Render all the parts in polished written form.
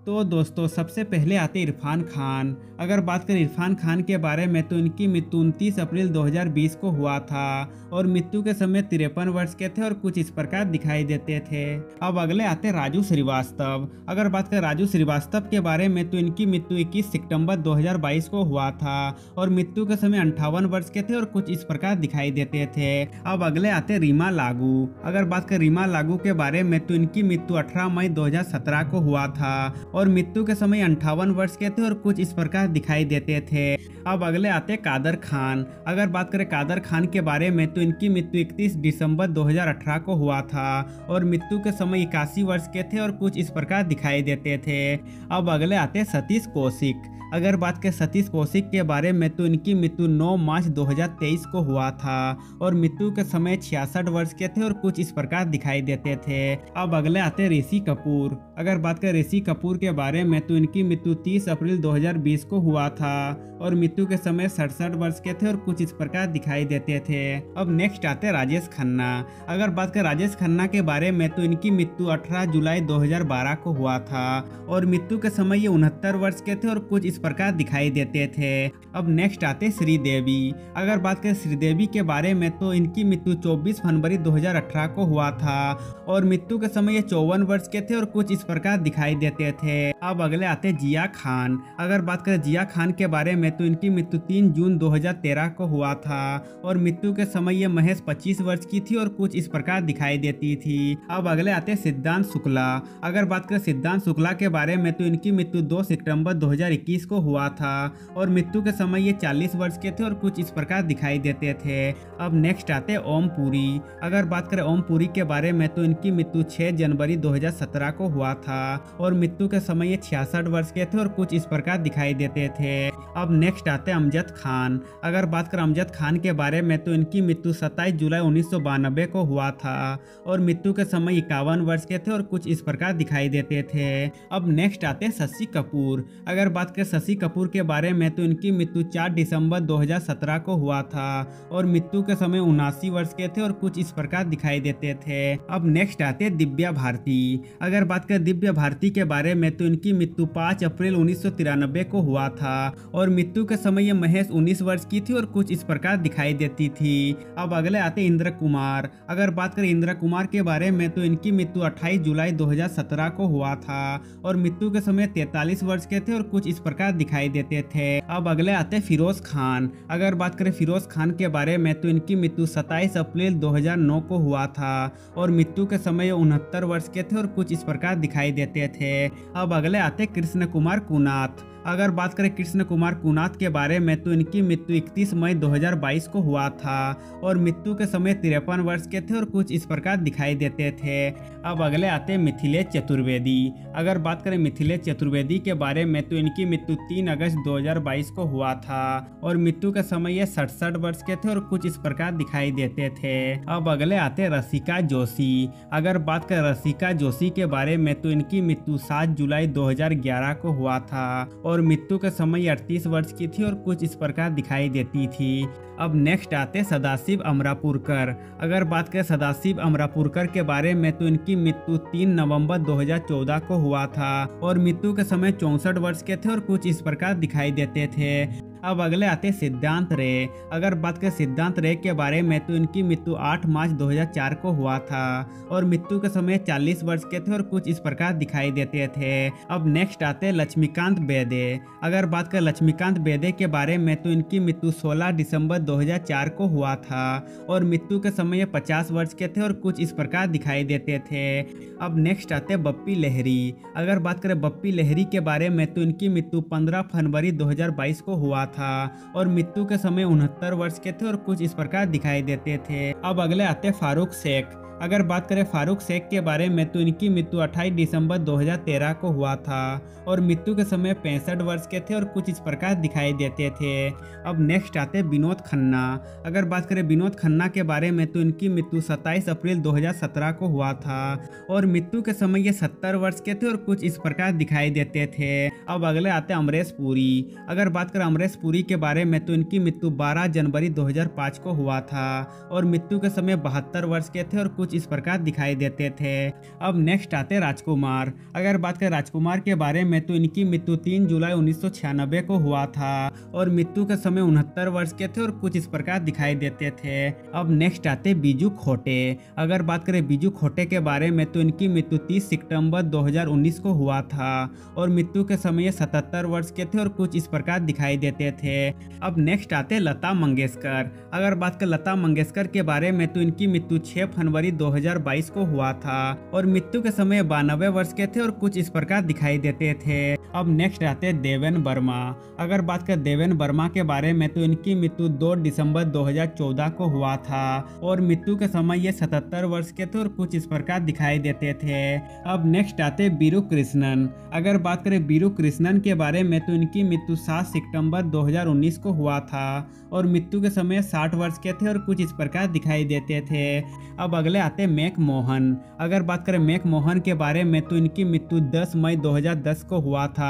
तो दोस्तों सबसे पहले आते इरफान खान। अगर बात करें इरफान खान के बारे में तो इनकी मृत्यु 29 अप्रैल 2020 को हुआ था और मृत्यु के समय 53 वर्ष के थे और कुछ इस प्रकार दिखाई देते थे। अब अगले आते राजू श्रीवास्तव। अगर बात करें राजू श्रीवास्तव के बारे में तो इनकी मृत्यु 21 सितंबर 2022 को हुआ था और मृत्यु के समय 58 वर्ष के थे और कुछ इस प्रकार दिखाई देते थे। अब अगले आते रीमा लागू। अगर बात करें रीमा लागू के बारे में तो इनकी मृत्यु 18 मई 2017 को हुआ था और मृत्यु के समय 58 वर्ष के थे और कुछ इस प्रकार दिखाई देते थे। अब अगले आते कादर खान। अगर बात करें कादर खान के बारे में तो इनकी मृत्यु 31 दिसंबर 2018 को हुआ था और मृत्यु के समय 81 वर्ष के थे और कुछ इस प्रकार दिखाई देते थे। अब अगले आते सतीश कौशिक। अगर बात करें सतीश कौशिक के बारे में तो इनकी मृत्यु 9 मार्च 2023 को हुआ था और मृत्यु के समय 66 वर्ष के थे और कुछ इस प्रकार दिखाई देते थे। अब अगले आते ऋषि कपूर। अगर बात करें ऋषि कपूर के बारे में तो इनकी मृत्यु 30 अप्रैल 2020 को हुआ था और मृत्यु के समय 67 वर्ष के थे और कुछ इस प्रकार दिखाई देते थे। अब नेक्स्ट आते राजेश खन्ना। अगर बात करें राजेश खन्ना के बारे में तो इनकी मृत्यु 18 जुलाई 2012 को हुआ था और मृत्यु के समय ये 69 वर्ष के थे और कुछ इस प्रकार दिखाई देते थे। अब नेक्स्ट आते श्रीदेवी। अगर बात करें श्रीदेवी के बारे में तो इनकी मृत्यु 24 फरवरी 2018 को हुआ था और मृत्यु के समय ये 54 वर्ष के थे और कुछ इस प्रकार दिखाई देते थे। अब अगले आते जिया खान। अगर बात करें जिया खान के बारे में तो इनकी मृत्यु 3 जून 2013 को हुआ था और मृत्यु के समय ये महज 25 वर्ष की थी और कुछ इस प्रकार दिखाई देती थी। अब अगले आते सिद्धांत शुक्ला। अगर बात करें सिद्धांत शुक्ला के बारे में तो इनकी मृत्यु 2 सितंबर 2021 को हुआ था और मृत्यु के समय ये 40 वर्ष के थे और कुछ इस प्रकार दिखाई देते थे। अब नेक्स्ट आते ओम पुरी। अगर बात करें ओम पुरी के बारे में तो इनकी मृत्यु 6 जनवरी 2017 को हुआ था और मृत्यु के समय ये 66 वर्ष के थे और कुछ इस प्रकार दिखाई देते थे। अब नेक्स्ट आते अमजद खान। अगर बात करें अमजद खान के बारे में तो इनकी मृत्यु 27 जुलाई 1992 को हुआ था और मृत्यु के समय 51 वर्ष के थे और कुछ इस प्रकार दिखाई देते थे। अब नेक्स्ट आते शशि कपूर। अगर बात करें शशि कपूर के बारे में तो इनकी मृत्यु 4 दिसंबर 2017 को हुआ था और मृत्यु के समय 79 वर्ष के थे और कुछ इस प्रकार दिखाई देते थे। अब नेक्स्ट आते दिव्या भारती। अगर बात करें दिव्या भारती के बारे में तो इनकी मृत्यु 5 अप्रैल 1993 को हुआ था और मृत्यु के समय ये महज 19 वर्ष की थी और कुछ इस प्रकार दिखाई देती थी। अब अगले आते इंद्र कुमार। अगर बात करें इंद्र कुमार के बारे में तो इनकी मृत्यु 28 जुलाई 2017 को हुआ था और मृत्यु के समय 43 वर्ष के थे और कुछ इस प्रकार दिखाई देते थे। अब अगले आते फिरोज खान। अगर बात करें फिरोज खान के बारे में तो इनकी मृत्यु 27 अप्रैल 2009 को हुआ था और मृत्यु के समय 69 वर्ष के थे और कुछ इस प्रकार दिखाई देते थे। अब अगले आते कृष्ण कुमार कुनाथ। अगर बात करें कृष्ण कुमार कुनाथ के बारे में तो इनकी मृत्यु 31 मई 2022 को हुआ था और मृत्यु के समय 53 वर्ष के थे और कुछ इस प्रकार दिखाई देते थे। अब अगले आते मिथिलेश चतुर्वेदी। अगर बात करें मिथिलेश चतुर्वेदी के बारे में तो इनकी मृत्यु 3 अगस्त 2022 को हुआ था और मृत्यु के समय ये 67 वर्ष के थे और कुछ इस प्रकार दिखाई देते थे। अब अगले आते रसिका जोशी। अगर बात करें रसिका जोशी के बारे में तो इनकी मृत्यु 7 जुलाई 2011 को हुआ था और मृत्यु के समय 38 वर्ष की थी और कुछ इस प्रकार दिखाई देती थी। अब नेक्स्ट आते सदाशिव अमरापुरकर। अगर बात करें सदाशिव अमरापुरकर के बारे में तो इनकी मृत्यु 3 नवंबर 2014 को हुआ था और मृत्यु के समय 64 वर्ष के थे और कुछ इस प्रकार दिखाई देते थे। अब अगले आते सिद्धांत रे। अगर बात करें सिद्धांत रे के बारे में तो इनकी मृत्यु 8 मार्च 2004 को हुआ था और मृत्यु के समय 40 वर्ष के थे और कुछ इस प्रकार दिखाई देते थे। अब नेक्स्ट आते लक्ष्मीकांत बेदे। अगर बात करें लक्ष्मीकांत बेदे के बारे में तो इनकी मृत्यु 16 दिसंबर 2004 को हुआ था और मृत्यु के समय 50 वर्ष के थे और कुछ इस प्रकार दिखाई देते थे। अब नेक्स्ट आते बप्पी लहरी। अगर बात करें बप्पी लहरी के बारे में तो इनकी मृत्यु 15 फरवरी 2022 को हुआ था और मृत्यु के समय 69 वर्ष के थे और कुछ इस प्रकार दिखाई देते थे। अब अगले आते फारूक शेख। अगर बात करें फारूक शेख के बारे में तो इनकी मृत्यु 28 दिसंबर 2013 को हुआ था और मृत्यु के समय 65 वर्ष के थे और कुछ इस प्रकार दिखाई देते थे। अब नेक्स्ट आते विनोद खन्ना। अगर बात करें विनोद खन्ना के बारे में तो इनकी मृत्यु 27 अप्रैल 2017 को हुआ था और मृत्यु के समय ये 70 वर्ष के थे और कुछ इस प्रकार दिखाई देते थे। अब अगले आते अमरीश पुरी। अगर बात करें अमरीश पुरी के बारे में तो इनकी मृत्यु 12 जनवरी 2005 को हुआ था और मृत्यु के समय 72 वर्ष के थे और कुछ इस प्रकार दिखाई देते थे। अब नेक्स्ट आते राजकुमार। अगर बात करें राजकुमार के बारे में तो इनकी मृत्यु 3 जुलाई 1996 को हुआ था और मृत्यु के समय 69 वर्ष के थे और कुछ इस प्रकार दिखाई देते थे। अब नेक्स्ट आते बीजू खोटे। अगर बात करें बीजू खोटे के बारे में तो इनकी मृत्यु 30 सितंबर 2019 को हुआ था और मृत्यु के समय 77 वर्ष के थे और कुछ इस प्रकार दिखाई देते थे। अब नेक्स्ट आते लता मंगेशकर। अगर बात करें लता मंगेशकर के बारे में तो इनकी मृत्यु 6 फरवरी 2022 को हुआ था और मृत्यु के समय 92 वर्ष के थे और कुछ इस प्रकार दिखाई देते थे। अब नेक्स्ट आते देवेन वर्मा। अगर बात करें देवेन वर्मा के बारे में तो इनकी मृत्यु 2 दिसंबर 2014 को हुआ था और मृत्यु के समय ये 77 वर्ष के थे और कुछ इस प्रकार दिखाई देते थे। अब नेक्स्ट आते बीरू कृष्णन। अगर बात करें बीरू कृष्णन के बारे में तो इनकी मृत्यु 7 सितंबर 2019 को हुआ था और मृत्यु के समय 60 वर्ष के थे और कुछ इस प्रकार दिखाई देते थे। अब अगले आते मैक मोहन। अगर बात करें मैक मोहन के बारे में तो इनकी मृत्यु 10 मई 2010 को हुआ था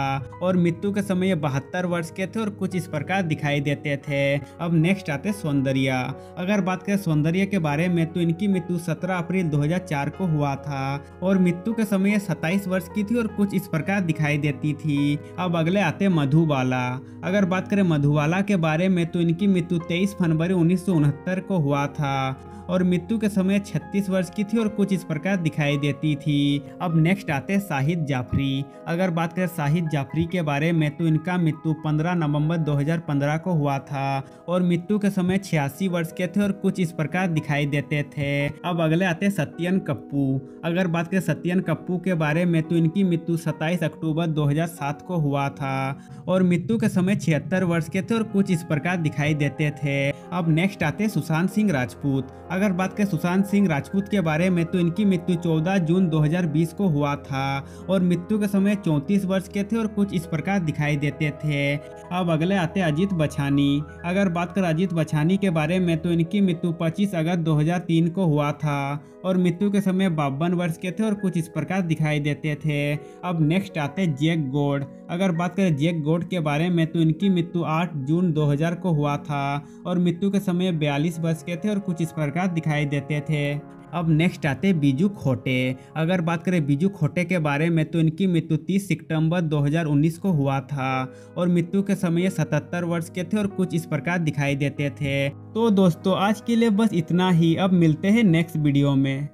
और मृत्यु के समय 72 वर्ष के थे और कुछ इस प्रकार दिखाई देते थे। अब नेक्स्ट आते सौंदर्या। अगर बात करें सौंदर्या के बारे में तो इनकी मृत्यु 17 अप्रैल 2004 को हुआ था और मृत्यु के समय 27 वर्ष की थी और कुछ इस प्रकार दिखाई देती थी। अब अगले आते मधुबाला। अगर बात करें मधुबाला के बारे में तो इनकी मृत्यु 23 फरवरी 1969 को हुआ था और मृत्यु के समय 36 वर्ष की थी और कुछ इस प्रकार दिखाई देती थी। अब नेक्स्ट आते शाहिद जाफरी। अगर बात करें शाहिद जाफरी के बारे में तो इनका मृत्यु 15 नवंबर 2015 को हुआ था और मृत्यु के समय 86 वर्ष के थे और कुछ इस प्रकार दिखाई देते थे। अब अगले आते सत्यन कप्पू। अगर बात करें सत्यन कप्पू के बारे में तो इनकी मृत्यु 27 अक्टूबर 2007 को हुआ था और मृत्यु के समय 76 वर्ष के थे और कुछ इस प्रकार दिखाई देते थे। अब नेक्स्ट आते सुशांत सिंह राजपूत। अगर बात करें सुशांत सिंह राजपूत के बारे में तो इनकी मृत्यु 14 जून 2020 को हुआ था और मृत्यु के समय 34 वर्ष के थे और कुछ इस प्रकार दिखाई देते थे। अब अगले आते अजीत बछानी। अगर बात करें अजीत बछानी के बारे में तो इनकी मृत्यु 25 अगस्त 2003 को हुआ था और मृत्यु के समय 52 वर्ष के थे और कुछ इस प्रकार दिखाई देते थे। अब नेक्स्ट आते जैक गॉड। अगर बात करें जैक गॉड के बारे में तो इनकी मृत्यु 8 जून 2000 को हुआ था और मृत्यु के समय 42 वर्ष के थे और कुछ इस प्रकार दिखाई देते थे। अब नेक्स्ट आते बीजू खोटे। अगर बात करें बीजू खोटे के बारे में तो इनकी मृत्यु 30 सितंबर 2019 को हुआ था और मृत्यु के समय 77 वर्ष के थे और कुछ इस प्रकार दिखाई देते थे। तो दोस्तों आज के लिए बस इतना ही। अब मिलते हैं नेक्स्ट वीडियो में।